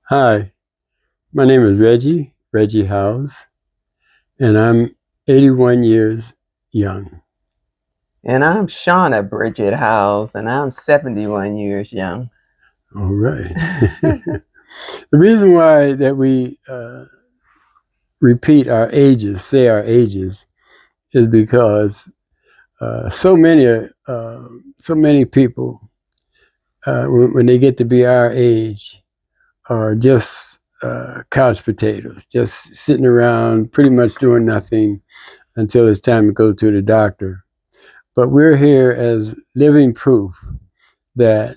Hi, my name is Reggie Howze, and I'm 81 years young. And I'm Shawna Bridget Howze, and I'm 71 years young. All right. The reason why that we repeat our ages, say our ages, is because so many people, when they get to be our age, are just couch potatoes, just sitting around, pretty much doing nothing until it's time to go to the doctor. But we're here as living proof that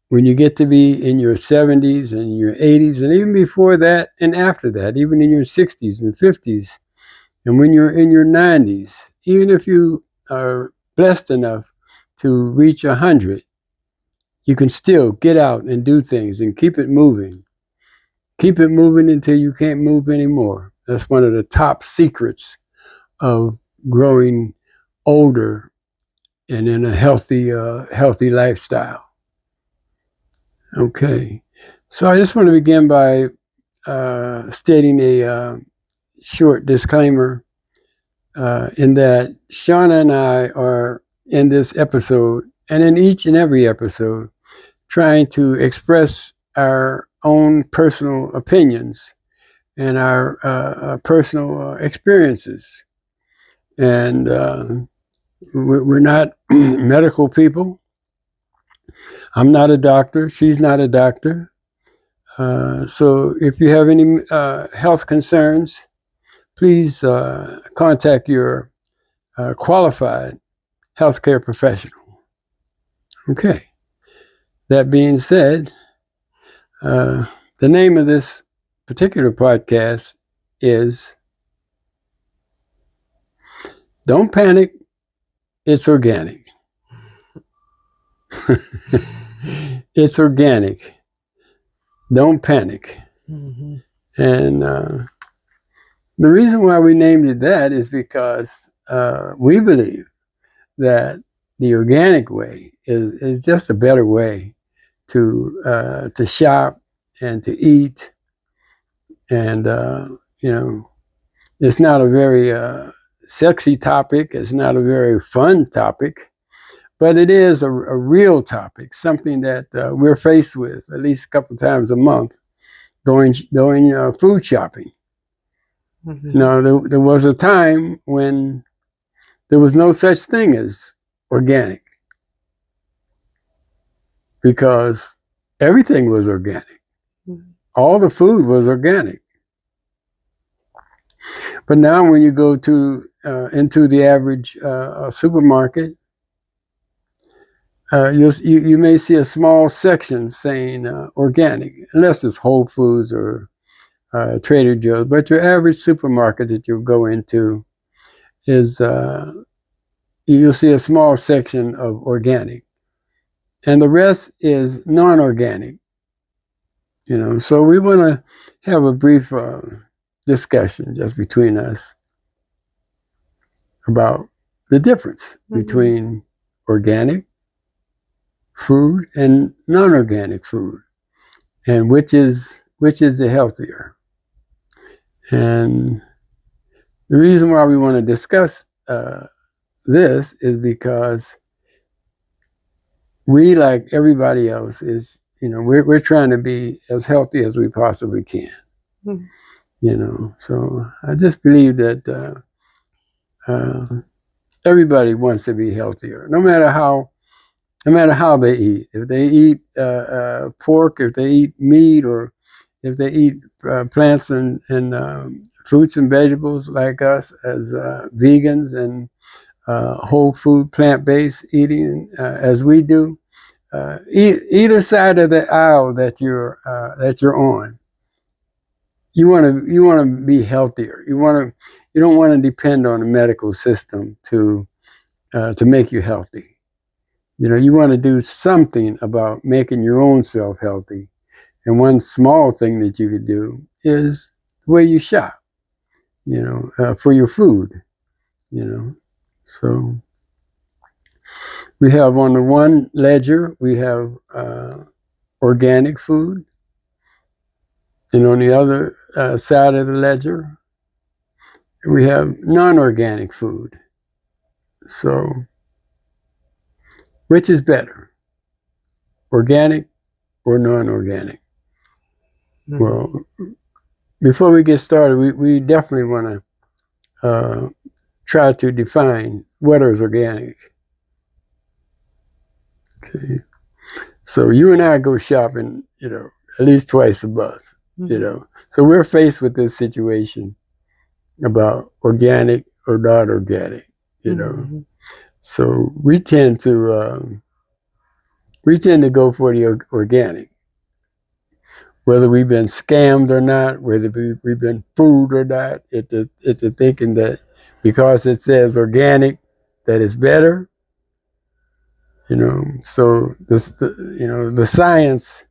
when you get to be in your 70s and your 80s, and even before that and after that, even in your 60s and 50s, and when you're in your 90s, even if you are blessed enough to reach 100, you can still get out and do things and keep it moving. Keep it moving until you can't move anymore. That's one of the top secrets of growing older and in a healthy lifestyle. Okay, so I just want to begin by stating a short disclaimer in that Shawna and I are in this episode and in each and every episode trying to express our own personal opinions and our personal experiences. And we're not medical people. I'm not a doctor. She's not a doctor. So if you have any health concerns, please contact your qualified healthcare professional. Okay. That being said, the name of this particular podcast is Don't Panic, It's Organic. It's organic. Don't panic. Mm-hmm. And the reason why we named it that is because we believe that the organic way is just a better way to shop and to eat. And, it's not a very sexy topic. It's not a very fun topic. But it is a real topic, something that we're faced with at least a couple of times a month going food shopping. Mm-hmm. There was a time when there was no such thing as organic because everything was organic. Mm-hmm. All the food was organic. But now when you go to into the average supermarket, you may see a small section saying organic, unless it's Whole Foods or Trader Joe's. But your average supermarket that you'll go into is you'll see a small section of organic, and the rest is non-organic. So we want to have a brief discussion just between us about the difference between organic food and non-organic food, and which is the healthier. And the reason why we want to discuss this is because we, like everybody else, we're trying to be as healthy as we possibly can. So I just believe that everybody wants to be healthier, no matter how they eat. If they eat pork, if they eat meat, or if they eat plants and fruits and vegetables like us as vegans and whole food plant-based eating as we do, either side of the aisle that you're on, you want to be healthier. You don't want to depend on the medical system to make you healthy. You want to do something about making your own self healthy. And one small thing that you could do is the way you shop, for your food, So we have on the one ledger, we have organic food. And on the other side of the ledger, we have non-organic food. So, which is better, organic or non-organic? Mm-hmm. Well, before we get started, we definitely want to try to define what is organic. Okay. So you and I go shopping, at least twice a month, mm-hmm. So we're faced with this situation about organic or not organic, mm-hmm. So we tend to go for the organic, whether we've been scammed or not, whether we've been fooled or not. It's the thinking that because it says organic, that it's better. So the science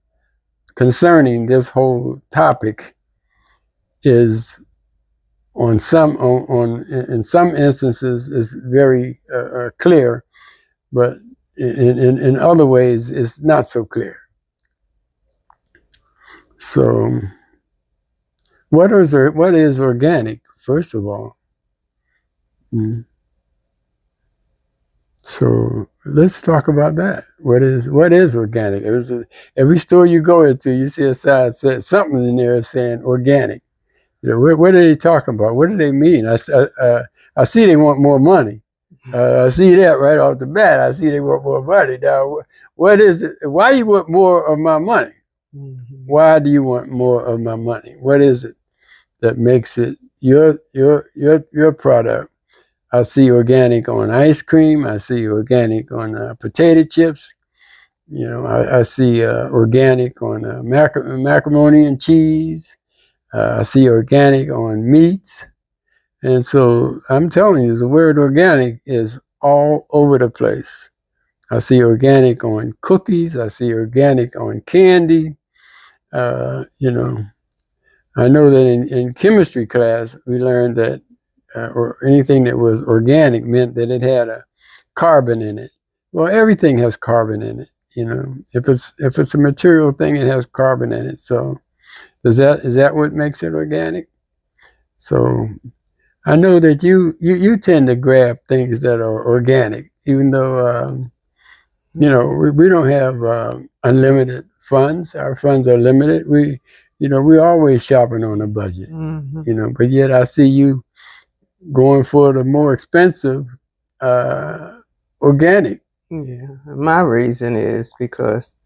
concerning this whole topic is in some instances is very clear, but in other ways it's not so clear. So what is organic, first of all? So let's talk about that. What is organic? Every store you go into, you see a sign says something in there saying organic. What are they talking about? What do they mean? I see they want more money. I see that right off the bat. I see they want more money. Now, what is it? Why do you want more of my money? Mm-hmm. Why do you want more of my money? What is it that makes it your product? I see organic on ice cream. I see organic on potato chips. I see organic on macaroni and cheese. I see organic on meats. And so I'm telling you, the word organic is all over the place. I see organic on cookies. I see organic on candy. I know that in chemistry class, we learned that or anything that was organic meant that it had a carbon in it. Well, everything has carbon in it. If it's a material thing, it has carbon in it. So is that what makes it organic? So I know that you tend to grab things that are organic, even though we don't have unlimited funds. Our funds are limited. We're always shopping on a budget. Mm-hmm. But yet I see you going for the more expensive organic. Yeah, my reason is because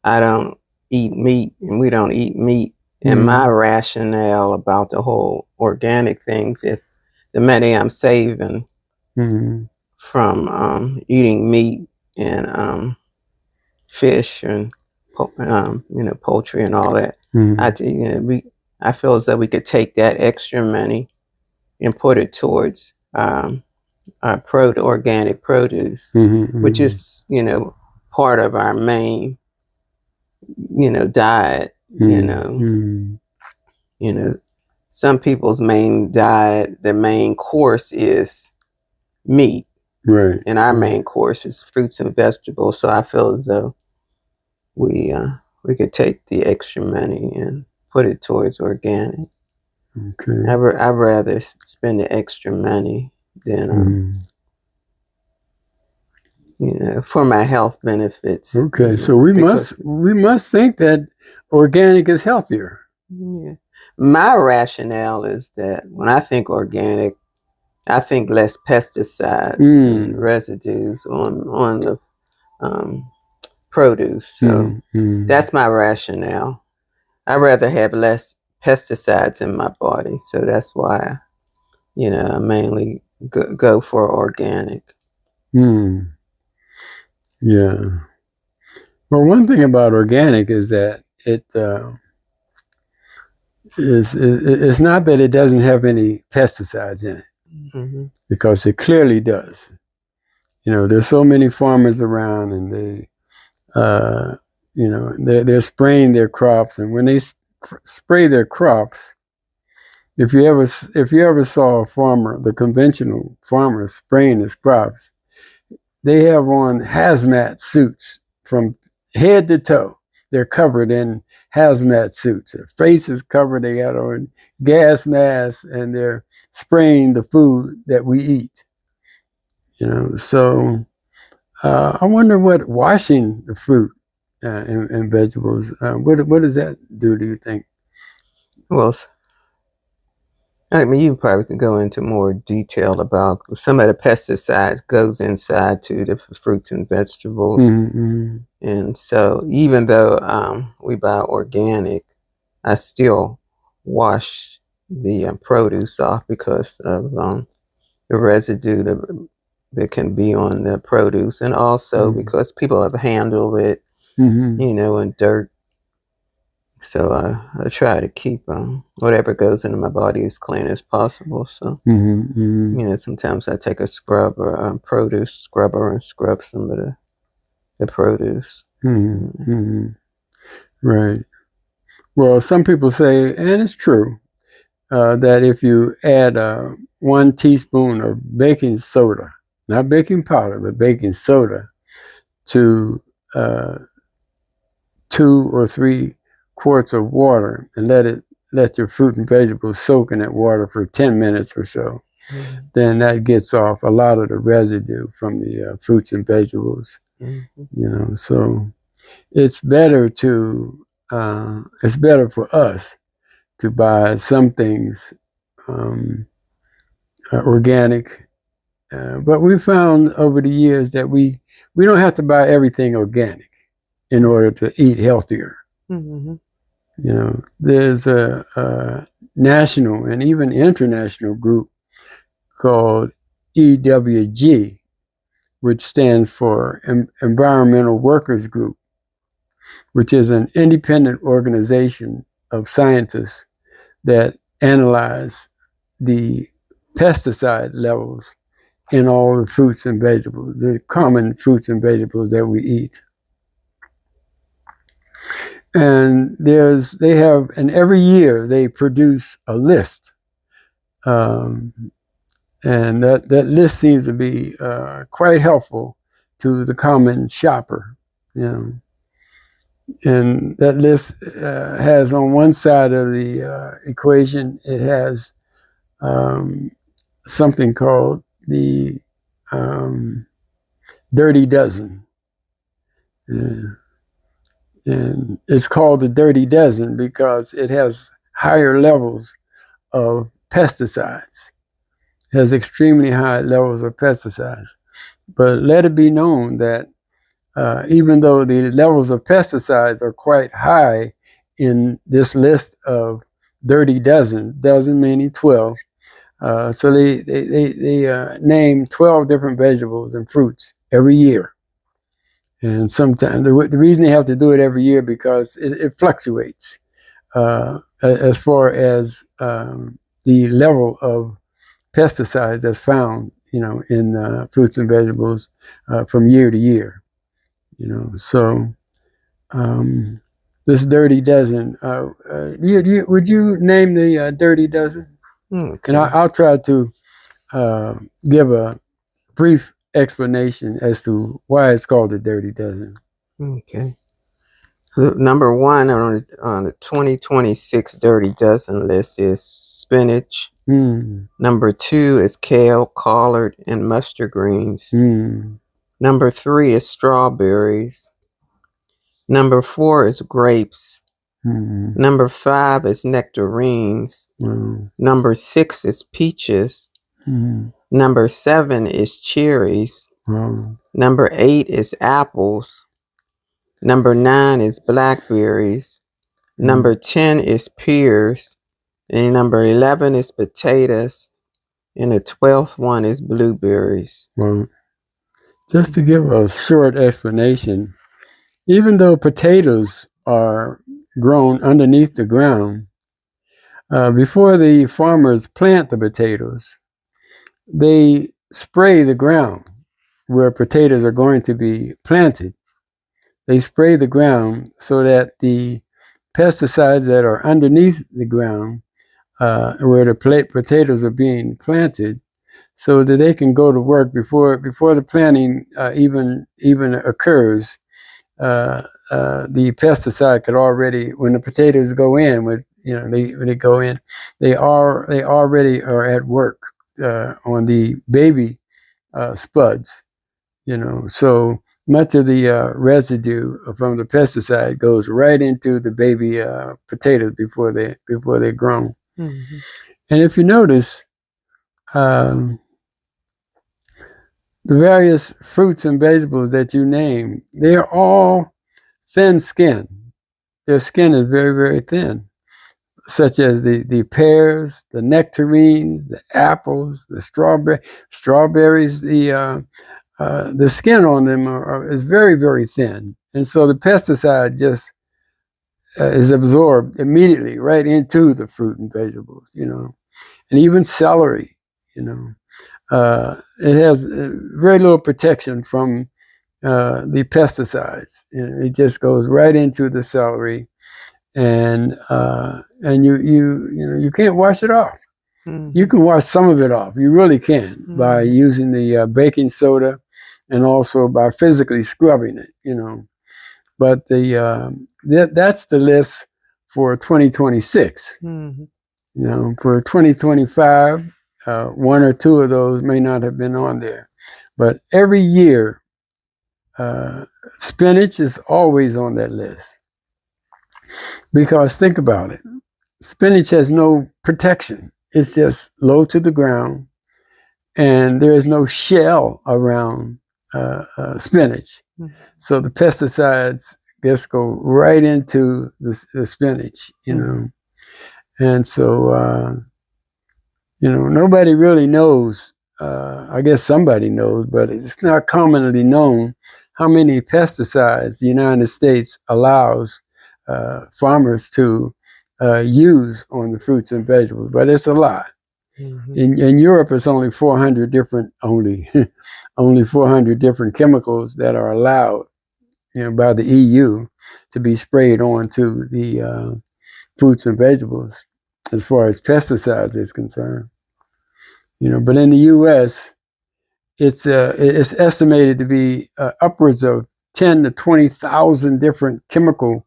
I don't eat meat and we don't eat meat. And my rationale about the whole organic things, if the money I'm saving from eating meat and fish and poultry and all that, I feel as though we could take that extra money and put it towards organic produce, which is part of our main diet. Some people's main diet, their main course is meat, right? And our main course is fruits and vegetables. So I feel as though we could take the extra money and put it towards organic. Okay. I'd rather spend the extra money than for my health benefits. Okay, so we must think that organic is healthier. Yeah. My rationale is that when I think organic, I think less pesticides and residues on the produce. So that's my rationale. I'd rather have less pesticides in my body. So that's why, I mainly go for organic. Yeah. Well, one thing about organic is that it's not that it doesn't have any pesticides in it, because it clearly does. There's so many farmers around, and they're spraying their crops, and when they spray their crops, if you ever saw a farmer, the conventional farmer spraying his crops, they have on hazmat suits from head to toe. They're covered in hazmat suits. Their faces covered, they got on gas masks, and they're spraying the food that we eat. So I wonder what washing the fruit and vegetables, what does that do you think? Well, I mean, you probably can go into more detail about some of the pesticides goes inside to the fruits and vegetables. Mm-hmm. And so even though we buy organic, I still wash the produce off because of the residue that can be on the produce, and also because people have handled it, in dirt. So I try to keep whatever goes into my body as clean as possible. So, sometimes I take a scrubber, produce scrubber, and scrub some of the produce. Right. Well, some people say, and it's true, that if you add 1 teaspoon of baking soda, not baking powder, but baking soda, to 2 or 3 quarts of water and let your fruit and vegetables soak in that water for 10 minutes or so, then that gets off a lot of the residue from the fruits and vegetables. So it's better for us to buy some things organic, but we found over the years that we don't have to buy everything organic in order to eat healthier. There's a national and even international group called EWG, which stands for Environmental Workers Group, which is an independent organization of scientists that analyze the pesticide levels in all the fruits and vegetables, the common fruits and vegetables that we eat. And and every year they produce a list. And that list seems to be quite helpful to the common shopper, And that list has on one side of the equation, it has something called the Dirty Dozen. And it's called the Dirty Dozen because it has higher levels of pesticides. It has extremely high levels of pesticides. But let it be known that even though the levels of pesticides are quite high in this list of Dirty Dozen meaning 12, so they name 12 different vegetables and fruits every year. And sometimes the reason they have to do it every year because it fluctuates as far as the level of pesticides that's found, in fruits and vegetables from year to year. So this Dirty Dozen, would you name the Dirty Dozen? Okay. And I'll try to give a brief explanation as to why it's called the Dirty Dozen. Okay. Number 1 on the 2026 Dirty Dozen list is spinach. Number 2 is kale, collard, and mustard greens. Number 3 is strawberries. Number 4 is grapes. Number 5 is nectarines. Number 6 is peaches. Number 7 is cherries. Number 8 is apples. Number 9 is blackberries. Number 10 is pears. And number 11 is potatoes. And the 12th one is blueberries. Well, just to give a short explanation, even though potatoes are grown underneath the ground, before the farmers plant the potatoes, they spray the ground where potatoes are going to be planted. They spray the ground so that the pesticides that are underneath the ground where the potatoes are being planted, so that they can go to work before the planting even occurs. the pesticide could already, when the potatoes go in, when they go in, they already are at work on the baby spuds. So much of the residue from the pesticide goes right into the baby potatoes before they're grown. Mm-hmm. And if you notice, the various fruits and vegetables that you name, they're all thin skin. Their skin is very, very thin, such as the pears, the nectarines, the apples, the strawberries. The skin on them is very, very thin. And so the pesticide just is absorbed immediately right into the fruit and vegetables, and even celery, it has very little protection from the pesticides. It just goes right into the celery, and you can't wash it off. Mm-hmm. You can wash some of it off. You really can, mm-hmm. by using the baking soda, and also by physically scrubbing it. But that's the list for 2026. Mm-hmm. For 2025, one or two of those may not have been on there, but every year, spinach is always on that list. Because think about it, spinach has no protection. It's just low to the ground, and there is no shell around spinach. Mm-hmm. So the pesticides just go right into the spinach, Mm-hmm. And so, nobody really knows. I guess somebody knows, but it's not commonly known how many pesticides the United States allows farmers to use on the fruits and vegetables, but it's a lot. Mm-hmm. In Europe, it's only 400 different only 400 different chemicals that are allowed, by the EU to be sprayed onto the fruits and vegetables, as far as pesticides is concerned. But in the U.S., it's estimated to be upwards of 10 to 20,000 different chemical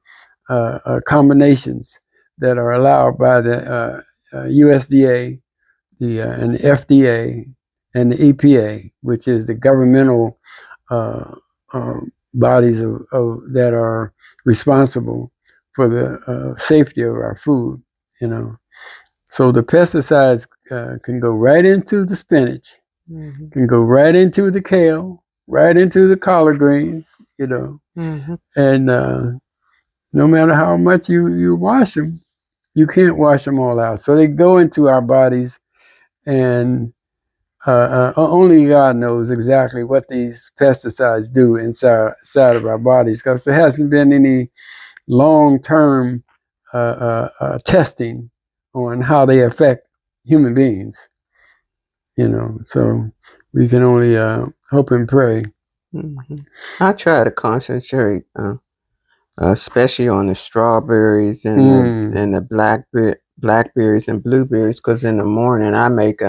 combinations that are allowed by the USDA, and the FDA, and the EPA, which is the governmental bodies that are responsible for the safety of our food. So the pesticides can go right into the spinach, mm-hmm. can go right into the kale, right into the collard greens, mm-hmm. and no matter how much you wash them, you can't wash them all out. So they go into our bodies, and only God knows exactly what these pesticides do inside of our bodies, because there hasn't been any long-term testing on how they affect human beings. So we can only hope and pray. Mm-hmm. I try to concentrate, especially on the strawberries and the blackberries and blueberries, because in the morning I make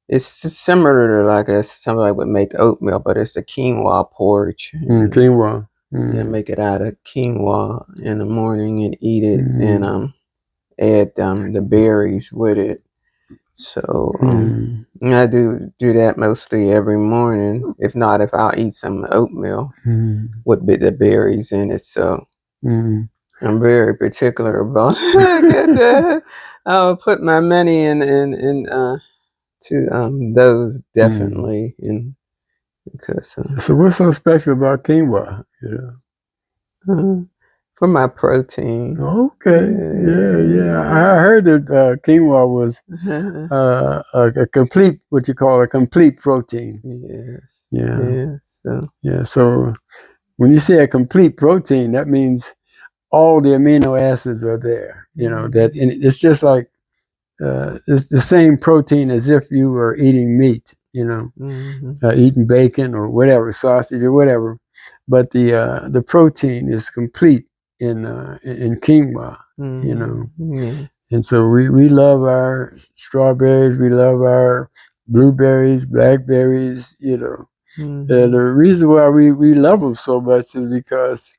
it's similar to somebody would make oatmeal, but it's a quinoa porridge. Quinoa. Yeah, make it out of quinoa in the morning and eat it, and add the berries with it. So I do that mostly every morning. If not, if I'll eat some oatmeal with the berries in it. So I'm very particular about that. I'll put my money in to those definitely, and because so what's so special about quinoa? For my protein. Okay, yeah. I heard that quinoa was a complete, what you call a complete protein. Yes. Yeah. So when you say a complete protein, that means all the amino acids are there. That it's just like it's the same protein as if you were eating meat. Eating bacon or whatever, sausage or whatever, but the protein is complete in quinoa. And so we love our strawberries, we love our blueberries, blackberries, And the reason why we love them so much is because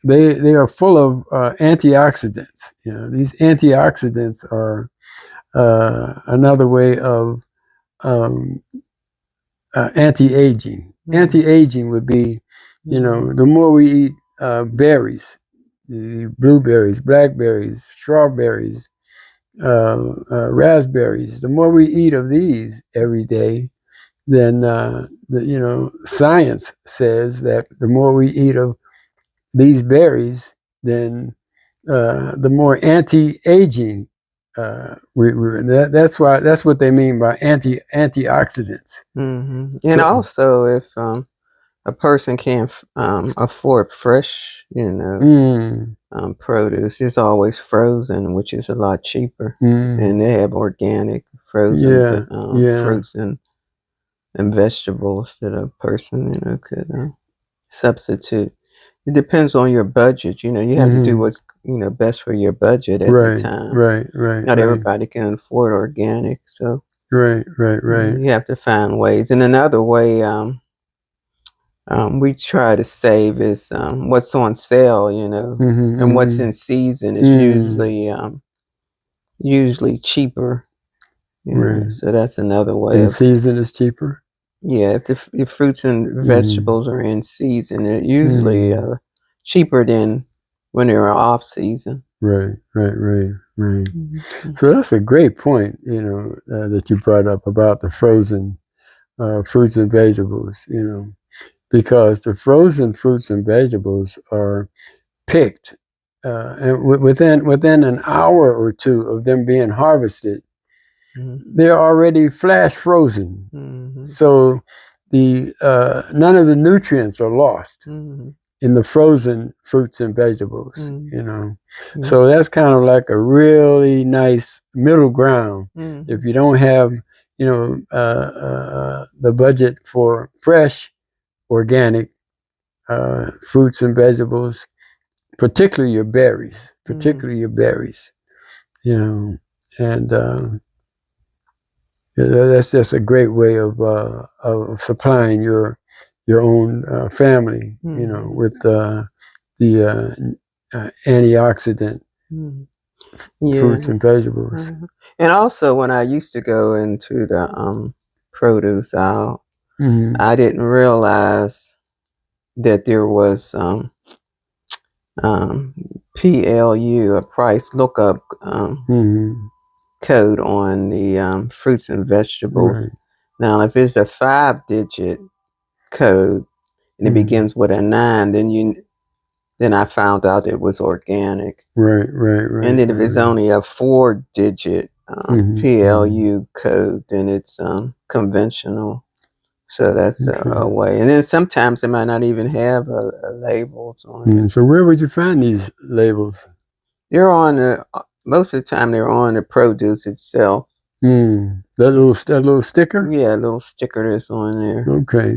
they are full of antioxidants. You know, these antioxidants are another way of anti-aging. Anti-aging would be, you know, the more we eat berries, the blueberries, blackberries, strawberries, raspberries, the more we eat of these every day, then you know, science says that the more we eat of these berries, then the more anti-aging that's what they mean by antioxidants. And also, if a person can't afford fresh, you know, produce, it's always frozen, which is a lot cheaper, and they have organic frozen fruits and vegetables that a person, you know, could substitute. It depends on your budget. You know, you have to do what's, you know, best for your budget at the time. Right. Not everybody can afford organic, so right. you have to find ways. And another way we try to save is what's on sale, you know, and what's in season is usually cheaper. You know, so that's another way. In season is cheaper. Yeah, if the fruits and vegetables are in season, they're usually cheaper than when they're off season. Right. So that's a great point, you know, that you brought up about the frozen fruits and vegetables, you know, because the frozen fruits and vegetables are picked, and within an hour or two of them being harvested, they're already flash frozen. So the none of the nutrients are lost in the frozen fruits and vegetables, you know. So that's kind of like a really nice middle ground. If you don't have, you know, the budget for fresh organic fruits and vegetables, particularly your berries, you know, and that's just a great way of supplying your own family, you know, with the antioxidant fruits and vegetables. And also, when I used to go into the produce aisle, I didn't realize that there was PLU, a price lookup code on the fruits and vegetables. Now, if it's a 5-digit code and it begins with a 9, then I found out it was organic. Right. And then if it's only a 4-digit PLU code, then it's conventional. So that's a way. And then sometimes they might not even have labels on it. So where would you find these labels? They're on most of the time they're on the produce itself. That little sticker? Yeah, a little sticker that's on there. Okay.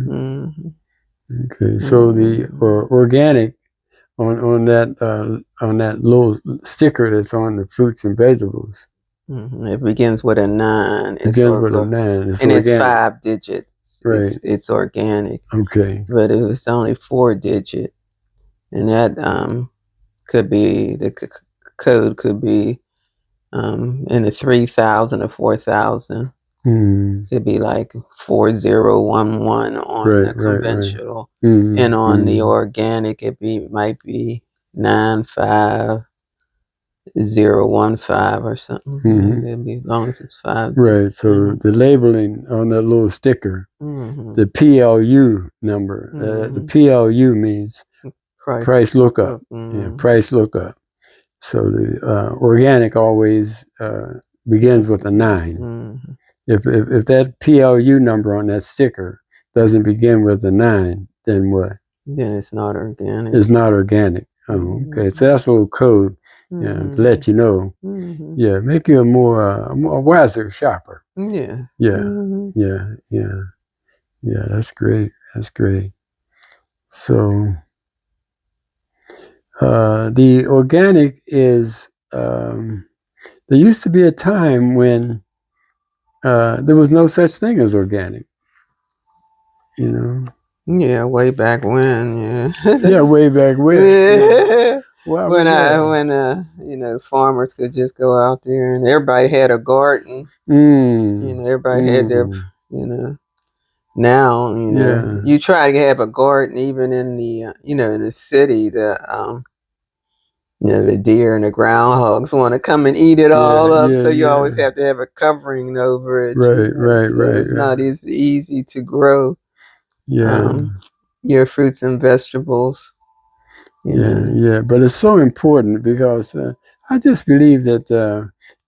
Okay. So the organic on that little sticker that's on the fruits and vegetables. It begins with a 9. It begins with a 9. It's 5 digits. Right. It's organic. Okay. But if it's only 4-digit, and that could be the code could be in the 3,000 or 4,000. Could be like 4011 on the conventional, and on the organic it might be 95015 or something. It'd be as long as it's 5. Right. So the labeling on that little sticker, the PLU number. The PLU means price lookup. Yeah, price lookup. So the organic always begins with a 9. If that PLU number on that sticker doesn't begin with a 9, then what? Then it's not organic. It's not organic. Oh, okay. So that's a little code, to let you know. Yeah, make you a more wiser shopper. Yeah. That's great. So the organic is. There used to be a time when there was no such thing as organic. you know. Yeah, way back when, yeah. Yeah, way back when. Yeah. Wow, when you know, farmers could just go out there and everybody had a garden. You know, everybody had their, you know. Now, you know, you try to have a garden even in the, you know, in the city. You know, the deer and the groundhogs want to come and eat it all up. So you always have to have a covering over it. Right, right, so right. It's not as easy to grow your fruits and vegetables. You know. Yeah. But it's so important because I just believe that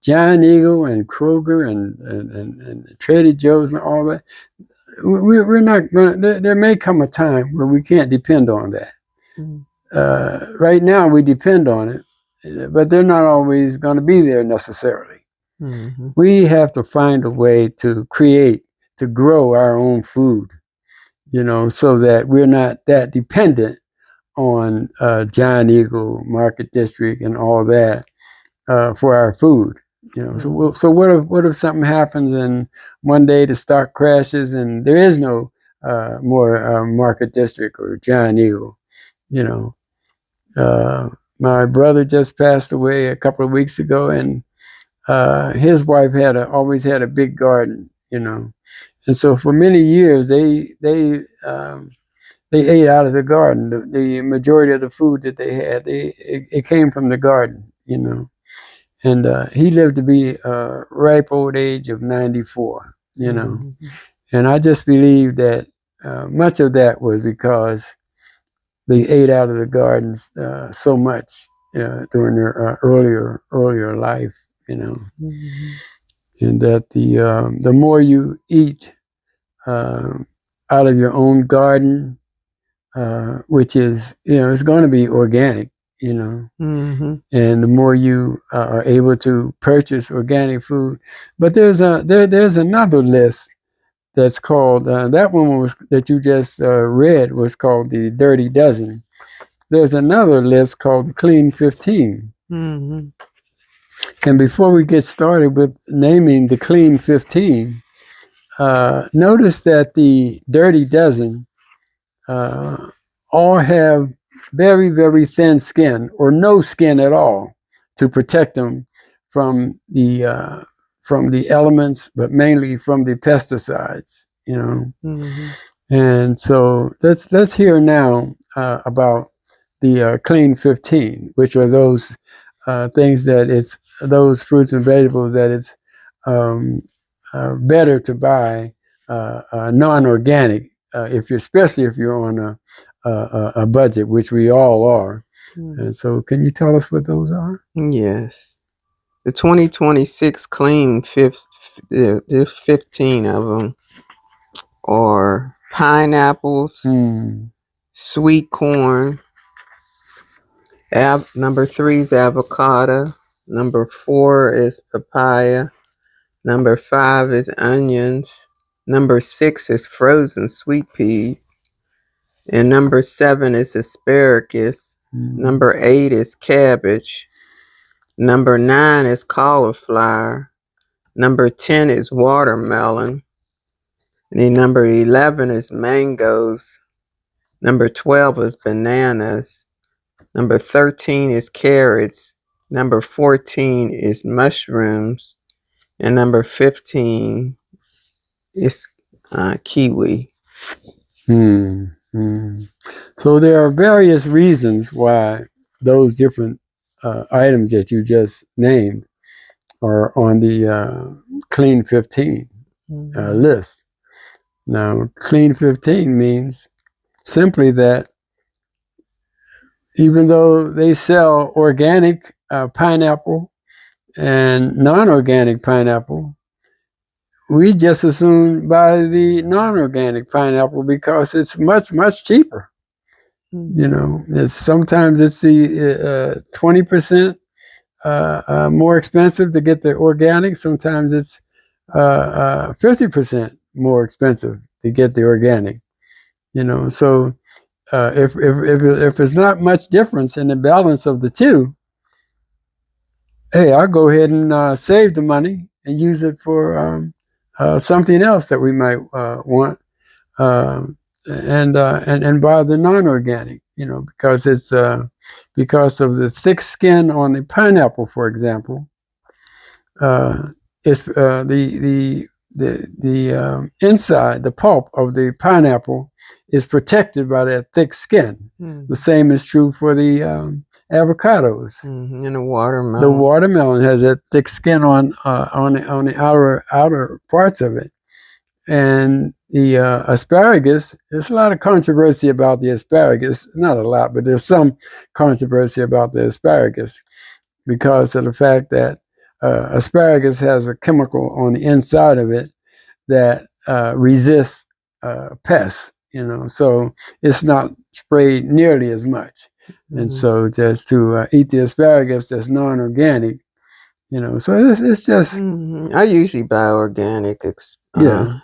Giant Eagle and Kroger and Trader Joe's and all that, we're not going to, there may come a time where we can't depend on that. Right now we depend on it, but they're not always going to be there necessarily. We have to find a way to grow our own food, you know, so that we're not that dependent on Giant Eagle, Market District, and all that for our food. You know, so what if something happens and one day the stock crashes and there is no more Market District or Giant Eagle? You know, my brother just passed away a couple of weeks ago, and his wife always had a big garden. You know, and so for many years they ate out of the garden. The majority of the food that they had, it came from the garden. You know. And he lived to be a ripe old age of 94, you know. And I just believe that much of that was because they ate out of the gardens so much during their earlier life, you know. And that the more you eat out of your own garden, which is, you know, it's going to be organic, you know, and the more you are able to purchase organic food. But there's another list that's called that one that you just read was called the Dirty Dozen. There's another list called the Clean 15. And before we get started with naming the Clean 15, notice that the Dirty Dozen all have very, very thin skin or no skin at all to protect them from the elements, but mainly from the pesticides, you know. And so let's hear now about the Clean 15, which are those things that it's those fruits and vegetables that it's better to buy non-organic especially if you're on a budget, which we all are. And so, can you tell us what those are? Yes, the 2026 Clean there's 15 of them are pineapples, sweet corn. Number 3 is avocado. Number 4 is papaya. Number 5 is onions. Number 6 is frozen sweet peas. And number 7 is asparagus. Number 8 is cabbage. Number 9 is cauliflower. Number 10 is watermelon. And then number 11 is mangoes. Number 12 is bananas. Number 13 is carrots. Number 14 is mushrooms. And number 15 is kiwi. So there are various reasons why those different items that you just named are on the Clean 15 list. Now, Clean 15 means simply that even though they sell organic pineapple and non-organic pineapple, we just as soon buy the non-organic pineapple because it's much, much cheaper. You know, sometimes it's the 20% more expensive to get the organic. Sometimes it's 50% more expensive to get the organic. You know, so if there's not much difference in the balance of the two, hey, I'll go ahead and save the money and use it for something else that we might want. and buy the non-organic, because it's because of the thick skin on the pineapple, for example. It's the inside, the pulp of the pineapple is protected by that thick skin. The same is true for the avocados. And the watermelon. The watermelon has that thick skin on the outer parts of it. And the asparagus, there's a lot of controversy about the asparagus. Not a lot, but there's some controversy about the asparagus because of the fact that asparagus has a chemical on the inside of it that resists pests, so it's not sprayed nearly as much. And so just to eat the asparagus that's non-organic, so it's just... I usually buy organic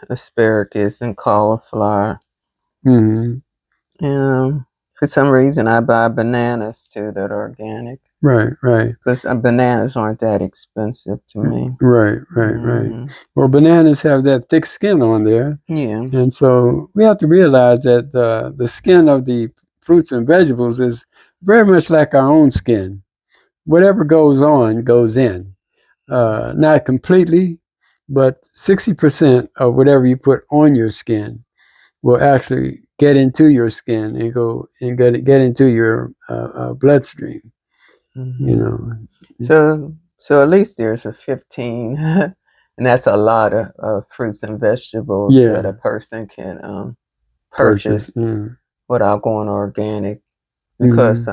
asparagus and cauliflower. For some reason, I buy bananas too that are organic. Right. Because bananas aren't that expensive to me. Right. Well, bananas have that thick skin on there. Yeah. And so we have to realize that the skin of the fruits and vegetables is very much like our own skin. Whatever goes on goes in. Not completely, but 60% of whatever you put on your skin will actually get into your skin and go and get into your bloodstream. So at least there's a 15, and that's a lot of fruits and vegetables that a person can purchase without going organic. Because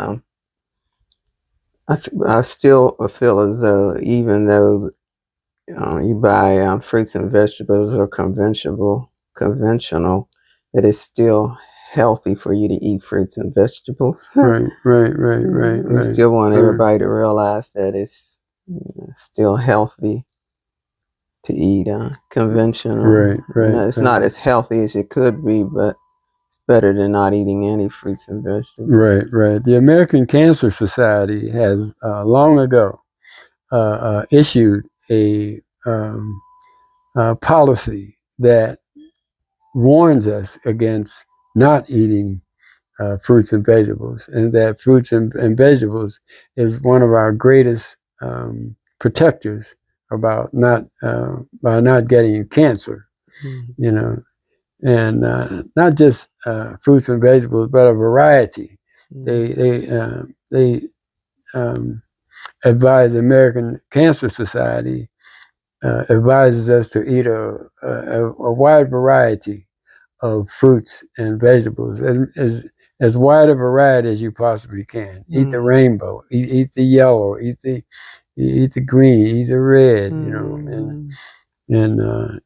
I still feel as though even though you buy fruits and vegetables or conventional, that it's still healthy for you to eat fruits and vegetables. Right. We still want everybody to realize that it's still healthy to eat conventional. Right. It's not as healthy as it could be, but it's better than not eating any fruits and vegetables. Right. The American Cancer Society has long ago issued a policy that warns us against not eating fruits and vegetables, and that fruits and vegetables is one of our greatest protectors about by not getting cancer, and not just fruits and vegetables, but a variety. They advise the American Cancer Society advises us to eat a wide variety of fruits and vegetables, and as wide a variety as you possibly can. Eat the rainbow, eat the yellow, eat the green, eat the red, and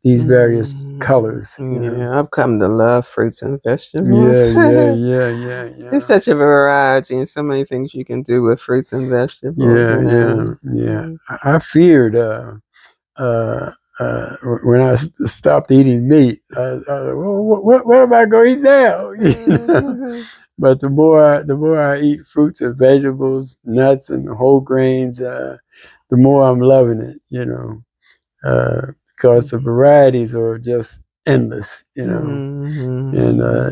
these various colors. I've come to love fruits and vegetables. Yeah. There's such a variety and so many things you can do with fruits and vegetables. Yeah. I feared when I stopped eating meat, what am I going to eat now? But the more I eat fruits and vegetables, nuts and whole grains, the more I'm loving it, because the varieties are just endless, and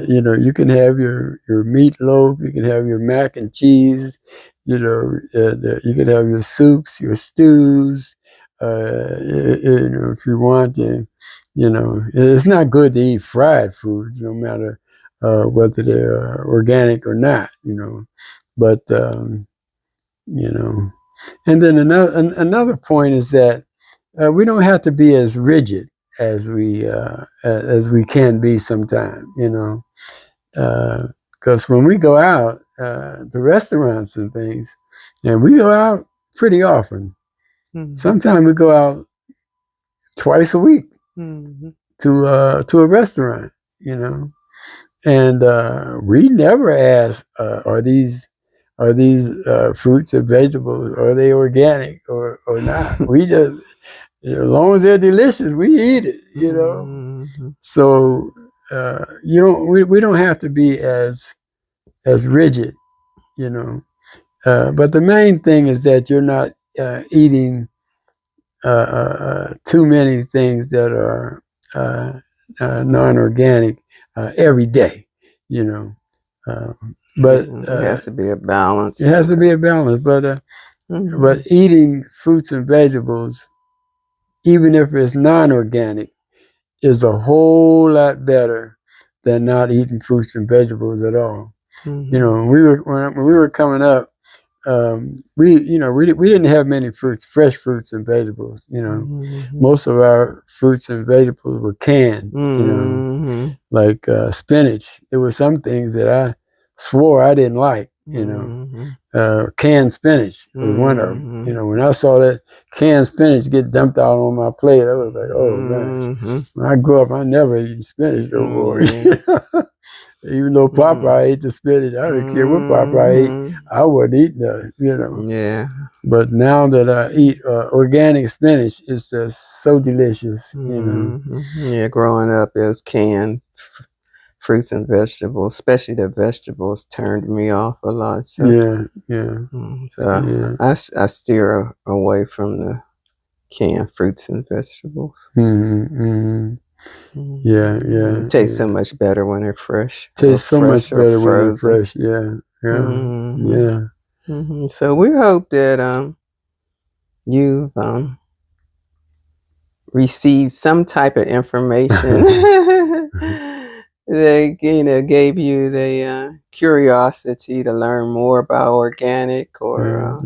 you can have your meatloaf, you can have your mac and cheese, you can have your soups, your stews. If you want to, it's not good to eat fried foods, no matter whether they're organic or not, but and then another point is that we don't have to be as rigid as we can be sometimes, because when we go out to restaurants and things, and we go out pretty often. Sometimes we go out twice a week to a restaurant, and we never ask, are these fruits or vegetables, are they organic or not? We just, as long as they're delicious, we eat it, So we don't have to be as rigid, but the main thing is that you're not eating too many things that are non-organic every day. you know. But it has to be a balance. It has to be a balance. But eating fruits and vegetables, even if it's non-organic, is a whole lot better than not eating fruits and vegetables at all. You know, when we were coming up, we didn't have many fresh fruits and vegetables. You know, most of our fruits and vegetables were canned. You know, like spinach. There were some things that I swore I didn't like. You know, canned spinach was one of them. You know, when I saw that canned spinach get dumped out on my plate, I was like, oh gosh. When I grew up, I never eaten spinach no more. Even though Popeye ate the spinach, I didn't care what Popeye ate. I wasn't eating that, you know. Yeah. But now that I eat organic spinach, it's just so delicious, you know. Yeah, growing up as canned fruits and vegetables, especially the vegetables, turned me off a lot. So, so I steer away from the canned fruits and vegetables. Yeah. It tastes so much better when they're fresh. Tastes so much better when they're fresh. Yeah. So we hope that you've received some type of information that gave you the curiosity to learn more about organic or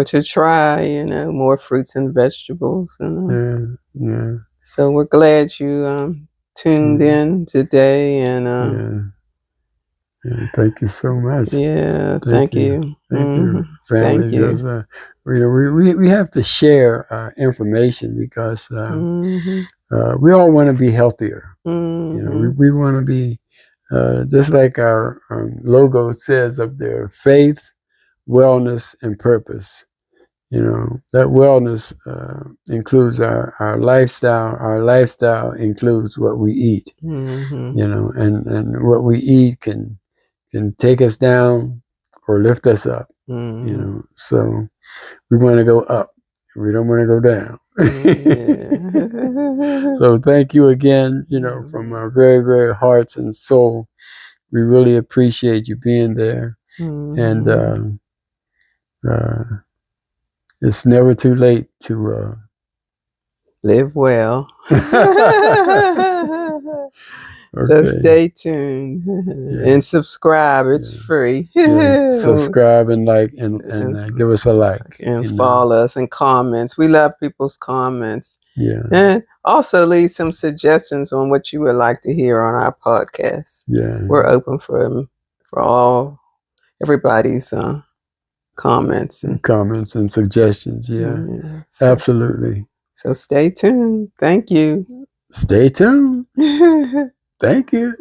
to try more fruits and vegetables. So we're glad you tuned in today, and thank you so much. Yeah, thank you. Thank you, family. Because, we have to share information because we all want to be healthier. You know, we want to be just like our logo says up there: faith, wellness, and purpose. You know, that wellness includes our lifestyle. Our lifestyle includes what we eat. You know, and what we eat can take us down or lift us up. You know, so we want to go up. We don't want to go down. So thank you again, you know, from our very, very hearts and soul. We really appreciate you being there. And it's never too late to live well. So stay tuned and subscribe. It's free. Subscribe and like and give us a like. And follow us and comments. We love people's comments. Yeah. And also leave some suggestions on what you would like to hear on our podcast. Yeah. We're open for everybody's comments and suggestions. Yeah. Absolutely. So stay tuned. Thank you. Stay tuned. Thank you.